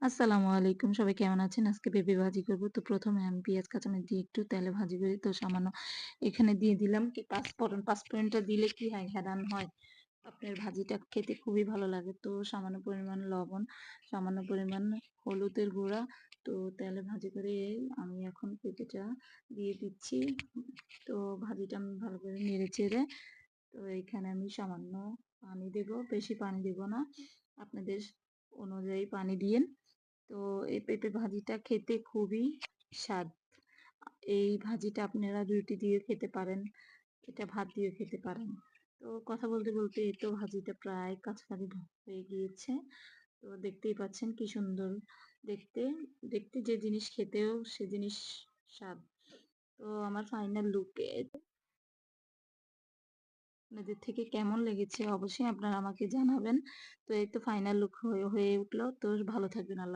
আসসালামু আলাইকুম। সবাই কেমন আছেন? আজকে পেঁপে ভাজি করব। তো ১ম এ আমি পেঁয়াজ কাঁচামরিচ দিয়ে একটু তেলে ভাজি করি। তো সামান্য এখানে দিয়ে দিলাম কি পাঁচফোড়ন। পাঁচফোড়নটা দিলে কি হয়? ঘ্রাণ হয়। আপনার ভাজিটা খেতে খুবই ভালো লাগে। তো সামান্য পরিমাণ লবণ, সামান্য পরিমাণ হলুদের গুঁড়া। তো তেলে ভাজি করে আমি এখন পেঁপেটা দিয়ে দিচ্ছি। তো ভাজিটা আমি ভালো করে নেড়ে-চেড়ে তো এইখানে আমি সামান্য পানি দেব। বেশি পানি দেব না। আপনাদের অনুযায়ী পানি দিয়েন। তো এই পেঁপে ভাজিটা খেতে খুবই স্বাদ। এই ভাজিটা আপনারা রুটি দিয়ে খেতে পারেন, এটা ভাত দিয়েও খেতে পারেন। তো কথা বলতে, বলতে এই তো ভাজিটা প্রায় কাছাকাছি হয়ে গিয়েছে। তো দেখতেই পাচ্ছেন কি সুন্দর দেখতে। দেখতে যে জিনিস খেতেও সে জিনিস স্বাদ। তো আমার ফাইনাল লুক আপনাদের থেকে কেমন লেগেছে অবশ্যই আপনারা আমাকে জানাবেন। তো এই তো ফাইনাল লুক হয়ে উঠলো। তো ভালো থাকবেন। আল্লাহ